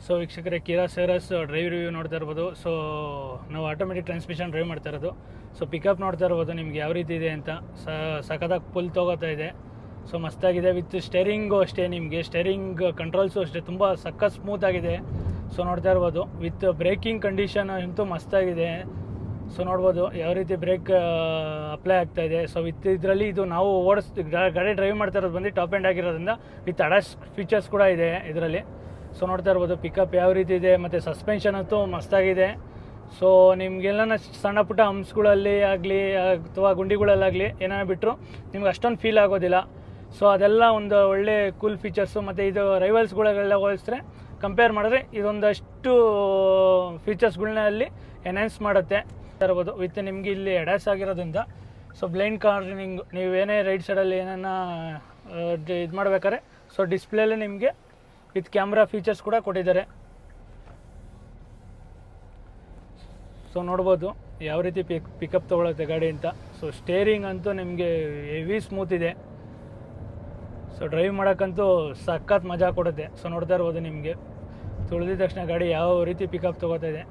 So ವೀಕ್ಷಕರೇ, ಕಿಯಾ ಸೆರಸ್ drive review ನೋಡ್ತಾ ಇರ್ಬೋದು. ಸೊ ನಾವು ಆಟೋಮೆಟಿಕ್ ಟ್ರಾನ್ಸ್ಮಿಷನ್ ಡ್ರೈವ್ ಮಾಡ್ತಾ ಇರೋದು. ಸೊ ಪಿಕಪ್ ನೋಡ್ತಾ ಇರ್ಬೋದು ನಿಮ್ಗೆ ಯಾವ ರೀತಿ ಇದೆ ಅಂತ. ಸಖತ್ತಾಗಿ ಫುಲ್ ತೊಗೋತಾ ಇದೆ. ಸೊ ಮಸ್ತಾಗಿದೆ. ವಿತ್ ಸ್ಟೇರಿಂಗು ಅಷ್ಟೇ, ನಿಮಗೆ ಸ್ಟೇರಿಂಗ್ ಕಂಟ್ರೋಲ್ಸು ಅಷ್ಟೇ ತುಂಬ ಸಖತ್ ಸ್ಮೂತಾಗಿದೆ. ಸೊ ನೋಡ್ತಾ ಇರ್ಬೋದು. ವಿತ್ ಬ್ರೇಕಿಂಗ್ ಕಂಡೀಷನ್ ಅಂತೂ ಮಸ್ತಾಗಿದೆ. ಸೊ ನೋಡ್ಬೋದು ಯಾವ ರೀತಿ ಬ್ರೇಕ್ ಅಪ್ಲೈ ಆಗ್ತಾಯಿದೆ. ಸೊ ವಿತ್ ಇದರಲ್ಲಿ ಇದು ನಾವು ಗಾಡಿ ಡ್ರೈವ್ ಮಾಡ್ತಾ ಇರೋದು ಬಂದು ಟಾಪ್ ಎಂಡ್ ಆಗಿರೋದ್ರಿಂದ ವಿತ್ ಅಡಾಸ್ ಫೀಚರ್ಸ್ ಕೂಡ ಇದೆ ಇದರಲ್ಲಿ. ಸೊ ನೋಡ್ತಾ ಇರ್ಬೋದು ಪಿಕಪ್ ಯಾವ ರೀತಿ ಇದೆ, ಮತ್ತು ಸಸ್ಪೆನ್ಷನ್ ಅಂತೂ ಮಸ್ತಾಗಿದೆ. ಸೊ ನಿಮಗೆಲ್ಲ ಸಣ್ಣ ಪುಟ್ಟ ಹಂಪ್ಸ್ಗಳಲ್ಲಿ ಆಗಲಿ ಅಥವಾ ಗುಂಡಿಗಳಲ್ಲಾಗಲಿ ಏನಾರು ಬಿಟ್ಟರು ನಿಮ್ಗೆ ಅಷ್ಟೊಂದು ಫೀಲ್ ಆಗೋದಿಲ್ಲ. ಸೊ ಅದೆಲ್ಲ ಒಂದು ಒಳ್ಳೆ ಕೂಲ್ ಫೀಚರ್ಸು. ಮತ್ತು ಇದು ರೈವಲ್ಸ್ಗಳೆಲ್ಲ ಹೋಲಿಸಿದ್ರೆ ಕಂಪೇರ್ ಮಾಡಿದ್ರೆ ಇದೊಂದಷ್ಟು ಫೀಚರ್ಸ್ಗಳನ್ನ ಅಲ್ಲಿ ಎನ್ಹ್ಯಾನ್ಸ್ ಮಾಡುತ್ತೆ ಇರ್ಬೋದು. ವಿತ್ ನಿಮಗೆ ಇಲ್ಲಿ ಎಡಾಸ್ ಆಗಿರೋದ್ರಿಂದ ಸೊ ಬ್ಲೈಂಡ್ ಕಾರ್ನಿಂಗ್ ನೀವೇನೇ ರೈಟ್ ಸೈಡಲ್ಲಿ ಏನನ್ನ ಇದು ಮಾಡ್ಬೇಕಾದ್ರೆ ಸೊ ಡಿಸ್ಪ್ಲೇಲಿ ನಿಮಗೆ ವಿತ್ ಕ್ಯಾಮ್ರಾ ಫೀಚರ್ಸ್ ಕೂಡ ಕೊಟ್ಟಿದ್ದಾರೆ. ಸೊ ನೋಡ್ಬೋದು ಯಾವ ರೀತಿ ಪಿಕಪ್ ತೊಗೊಳುತ್ತೆ ಗಾಡಿ ಅಂತ. ಸೊ ಸ್ಟೇರಿಂಗ್ ಅಂತೂ ನಿಮಗೆ ಹೆವಿ ಸ್ಮೂತ್ ಇದೆ. ಸೊ ಡ್ರೈವ್ ಮಾಡೋಕ್ಕಂತೂ ಸಖತ್ ಮಜಾ ಕೊಡುತ್ತೆ. ಸೊ ನೋಡ್ತಾ ಇರ್ಬೋದು ನಿಮಗೆ ತುಳಿದ ತಕ್ಷಣ ಗಾಡಿ ಯಾವ ರೀತಿ ಪಿಕಪ್ ತೊಗೋತಾ ಇದೆ.